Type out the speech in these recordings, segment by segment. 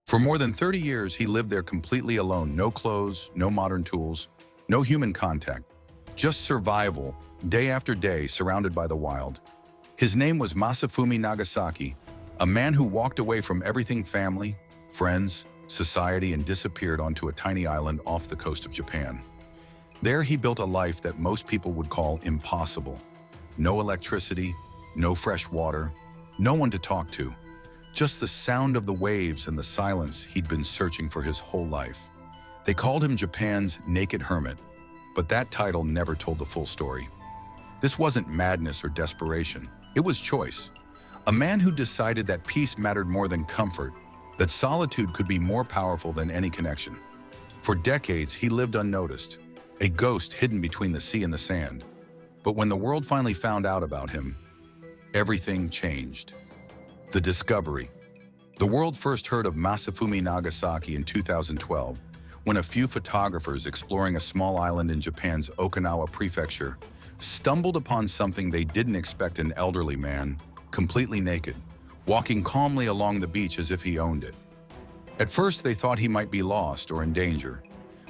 For more than 30 years, he lived there completely alone. No clothes, no modern tools, no human contact. Just survival, day after day, surrounded by the wild. His name was Masafumi Nagasaki, a man who walked away from everything: family, friends, society, and disappeared onto a tiny island off the coast of Japan. There he built a life that most people would call impossible. No electricity, no fresh water, no one to talk to. Just the sound of the waves and the silence he'd been searching for his whole life. They called him Japan's naked hermit, but that title never told the full story. This wasn't madness or desperation, it was choice. A man who decided that peace mattered more than comfort, that solitude could be more powerful than any connection. For decades, he lived unnoticed, a ghost hidden between the sea and the sand. But when the world finally found out about him, everything changed. The discovery. The world first heard of Masafumi Nagasaki in 2012, when a few photographers exploring a small island in Japan's Okinawa prefecture stumbled upon something they didn't expect: an elderly man, completely naked, walking calmly along the beach as if he owned it. At first, they thought he might be lost or in danger,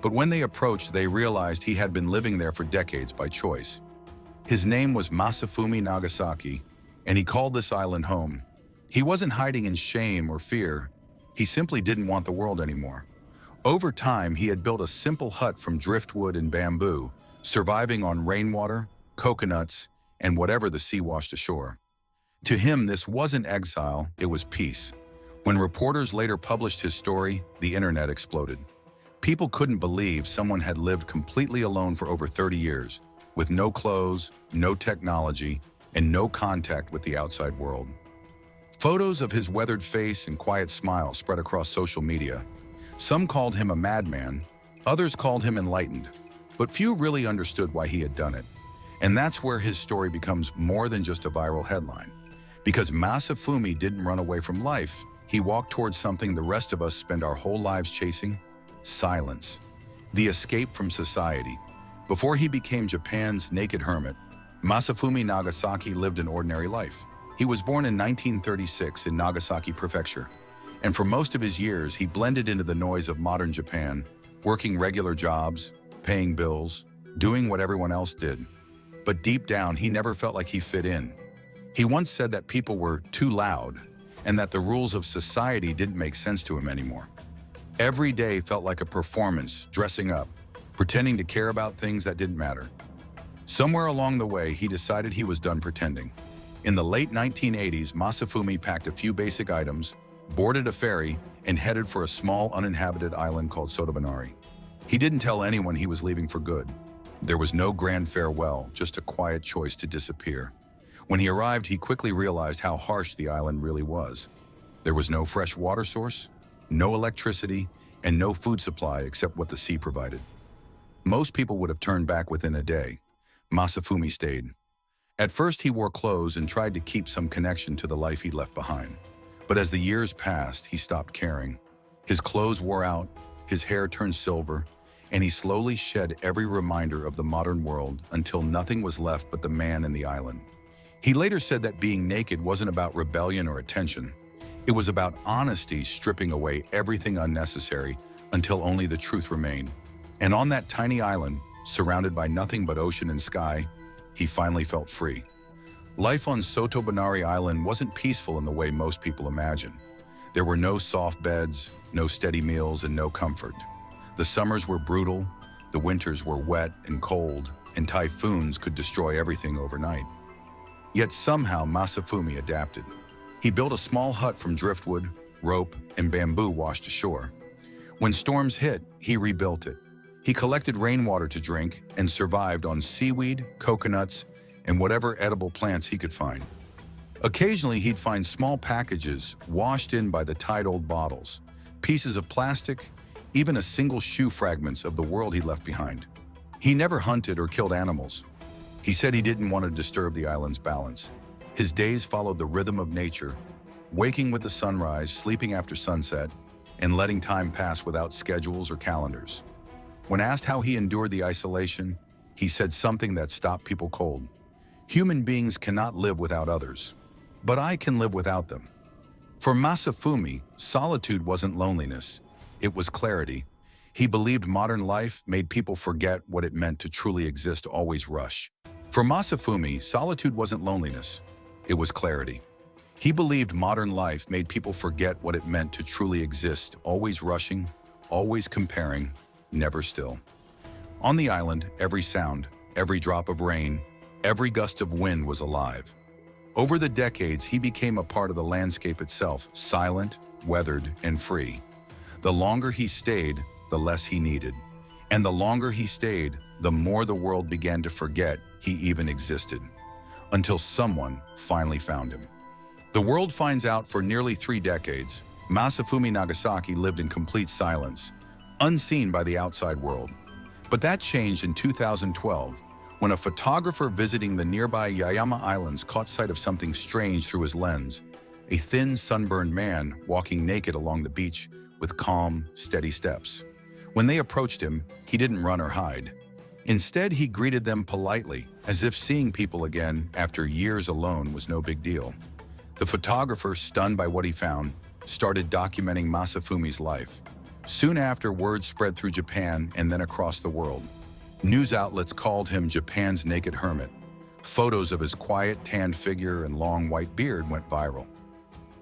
but when they approached, they realized he had been living there for decades by choice. His name was Masafumi Nagasaki, and he called this island home. He wasn't hiding in shame or fear. He simply didn't want the world anymore. Over time, he had built a simple hut from driftwood and bamboo, surviving on rainwater, coconuts, and whatever the sea washed ashore. To him, this wasn't exile, it was peace. When reporters later published his story, the internet exploded. People couldn't believe someone had lived completely alone for over 30 years, with no clothes, no technology, and no contact with the outside world. Photos of his weathered face and quiet smile spread across social media. Some called him a madman, others called him enlightened, but few really understood why he had done it. And that's where his story becomes more than just a viral headline. Because Masafumi didn't run away from life, he walked towards something the rest of us spend our whole lives chasing: silence. The escape from society. Before he became Japan's naked hermit, Masafumi Nagasaki lived an ordinary life. He was born in 1936 in Nagasaki Prefecture, and for most of his years he blended into the noise of modern Japan, working regular jobs, paying bills, doing what everyone else did. But deep down, he never felt like he fit in. He once said that people were too loud, and that the rules of society didn't make sense to him anymore. Every day felt like a performance, dressing up, pretending to care about things that didn't matter. Somewhere along the way, he decided he was done pretending. In the late 1980s, Masafumi packed a few basic items, boarded a ferry, and headed for a small uninhabited island called Sotobanari. He didn't tell anyone he was leaving for good. There was no grand farewell, just a quiet choice to disappear. When he arrived, he quickly realized how harsh the island really was. There was no fresh water source, no electricity, and no food supply except what the sea provided. Most people would have turned back within a day. Masafumi stayed. At first, he wore clothes and tried to keep some connection to the life he'd left behind. But as the years passed, he stopped caring. His clothes wore out, his hair turned silver, and he slowly shed every reminder of the modern world until nothing was left but the man and the island. He later said that being naked wasn't about rebellion or attention. It was about honesty, stripping away everything unnecessary until only the truth remained. And on that tiny island, surrounded by nothing but ocean and sky, he finally felt free. Life on Sotobanari Island wasn't peaceful in the way most people imagine. There were no soft beds, no steady meals, and no comfort. The summers were brutal, the winters were wet and cold, and typhoons could destroy everything overnight. Yet somehow Masafumi adapted. He built a small hut from driftwood, rope, and bamboo washed ashore. When storms hit, he rebuilt it. He collected rainwater to drink and survived on seaweed, coconuts, and whatever edible plants he could find. Occasionally, he'd find small packages washed in by the tired old bottles, pieces of plastic, even a single shoe fragments of the world he left behind. He never hunted or killed animals. He said he didn't want to disturb the island's balance. His days followed the rhythm of nature, waking with the sunrise, sleeping after sunset, and letting time pass without schedules or calendars. When asked how he endured the isolation, he said something that stopped people cold. "Human beings cannot live without others, but I can live without them." For Masafumi, solitude wasn't loneliness. It was clarity. He believed modern life made people forget what it meant to truly exist, always rush. For Masafumi, solitude wasn't loneliness. It was clarity. He believed modern life made people forget what it meant to truly exist, always rushing, always comparing, never still. On the island, every sound, every drop of rain, every gust of wind was alive. Over the decades, he became a part of the landscape itself, silent, weathered, and free. The longer he stayed, the less he needed. And the longer he stayed, the more the world began to forget he even existed. Until someone finally found him. The world finds out for nearly 3 decades, Masafumi Nagasaki lived in complete silence, unseen by the outside world. But that changed in 2012, when a photographer visiting the nearby Yakuza Islands caught sight of something strange through his lens, a thin, sunburned man walking naked along the beach with calm, steady steps. When they approached him, he didn't run or hide. Instead, he greeted them politely, as if seeing people again after years alone was no big deal. The photographer, stunned by what he found, started documenting Masafumi's life. Soon after, word spread through Japan and then across the world. News outlets called him Japan's naked hermit. Photos of his quiet, tanned figure and long white beard went viral.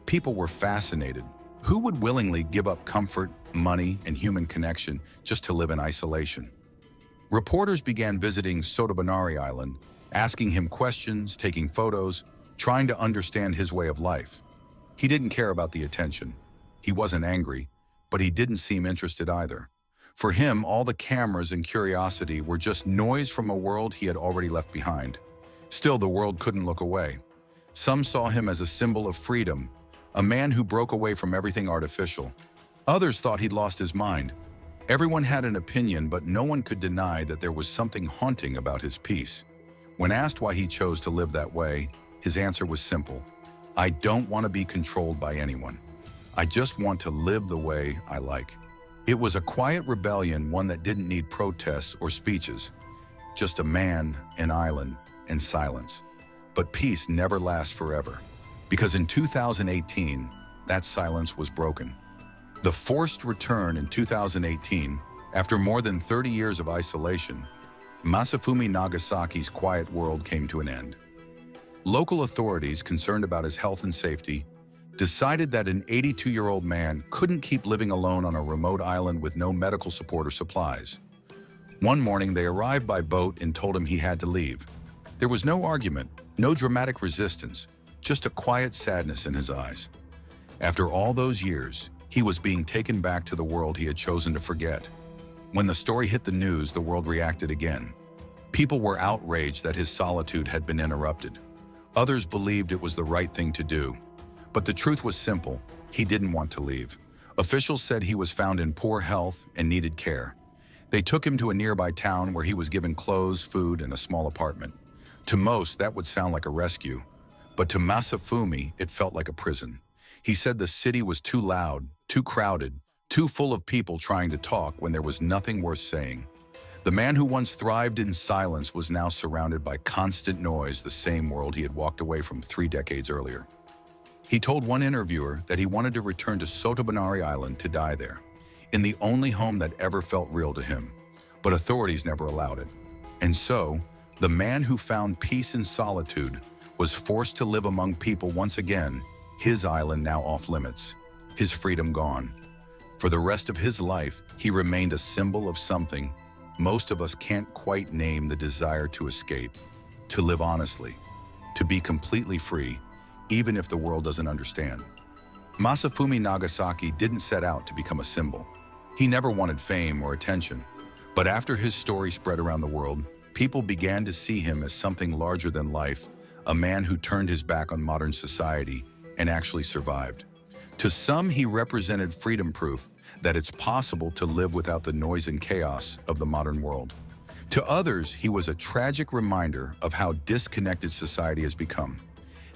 People were fascinated. Who would willingly give up comfort, money, and human connection just to live in isolation? Reporters began visiting Sotobanari Island, asking him questions, taking photos, trying to understand his way of life. He didn't care about the attention. He wasn't angry, but he didn't seem interested either. For him, all the cameras and curiosity were just noise from a world he had already left behind. Still, the world couldn't look away. Some saw him as a symbol of freedom, a man who broke away from everything artificial. Others thought he'd lost his mind. Everyone had an opinion, but no one could deny that there was something haunting about his peace. When asked why he chose to live that way, his answer was simple. I don't want to be controlled by anyone. I just want to live the way I like. It was a quiet rebellion, one that didn't need protests or speeches. Just a man, an island, and silence. But peace never lasts forever. Because in 2018, that silence was broken. The forced return in 2018, after more than 30 years of isolation, Masafumi Nagasaki's quiet world came to an end. Local authorities, concerned about his health and safety, decided that an 82-year-old man couldn't keep living alone on a remote island with no medical support or supplies. One morning, they arrived by boat and told him he had to leave. There was no argument, no dramatic resistance, just a quiet sadness in his eyes. After all those years, he was being taken back to the world he had chosen to forget. When the story hit the news, the world reacted again. People were outraged that his solitude had been interrupted. Others believed it was the right thing to do. But the truth was simple. He didn't want to leave. Officials said he was found in poor health and needed care. They took him to a nearby town where he was given clothes, food, and a small apartment. To most, that would sound like a rescue. But to Masafumi, it felt like a prison. He said the city was too loud, too crowded, too full of people trying to talk when there was nothing worth saying. The man who once thrived in silence was now surrounded by constant noise, the same world he had walked away from 3 decades earlier. He told one interviewer that he wanted to return to Sotobanari Island to die there, in the only home that ever felt real to him. But authorities never allowed it. And so, the man who found peace in solitude was forced to live among people once again, his island now off limits, his freedom gone. For the rest of his life, he remained a symbol of something most of us can't quite name: the desire to escape, to live honestly, to be completely free, even if the world doesn't understand. Masafumi Nagasaki didn't set out to become a symbol. He never wanted fame or attention. But after his story spread around the world, people began to see him as something larger than life, a man who turned his back on modern society and actually survived. To some, he represented freedom proof that it's possible to live without the noise and chaos of the modern world. To others, he was a tragic reminder of how disconnected society has become.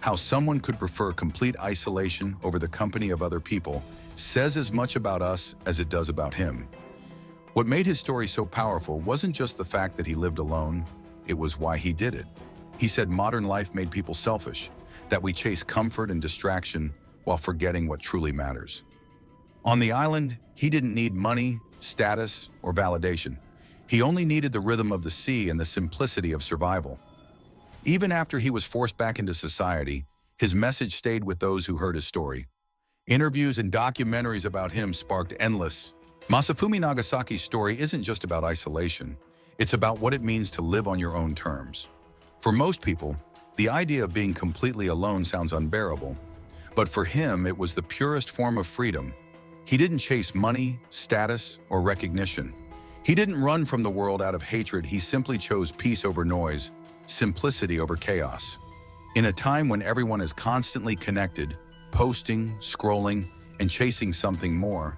How someone could prefer complete isolation over the company of other people says as much about us as it does about him. What made his story so powerful wasn't just the fact that he lived alone, it was why he did it. He said modern life made people selfish, that we chase comfort and distraction while forgetting what truly matters. On the island, he didn't need money, status, or validation. He only needed the rhythm of the sea and the simplicity of survival. Even after he was forced back into society, his message stayed with those who heard his story. Interviews and documentaries about him sparked endless. Masafumi Nagasaki's story isn't just about isolation. It's about what it means to live on your own terms. For most people, the idea of being completely alone sounds unbearable. But for him, it was the purest form of freedom. He didn't chase money, status, or recognition. He didn't run from the world out of hatred. He simply chose peace over noise, simplicity over chaos. In a time when everyone is constantly connected, posting, scrolling, and chasing something more,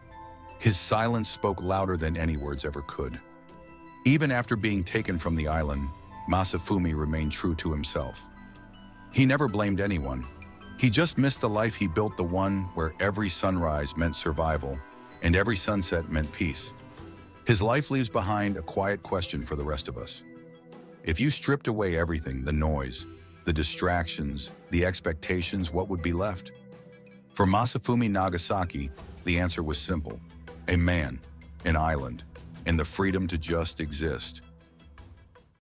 his silence spoke louder than any words ever could. Even after being taken from the island, Masafumi remained true to himself. He never blamed anyone. He just missed the life he built, the one where every sunrise meant survival and every sunset meant peace. His life leaves behind a quiet question for the rest of us. If you stripped away everything, the noise, the distractions, the expectations, what would be left? For Masafumi Nagasaki, the answer was simple: a man, an island, and the freedom to just exist.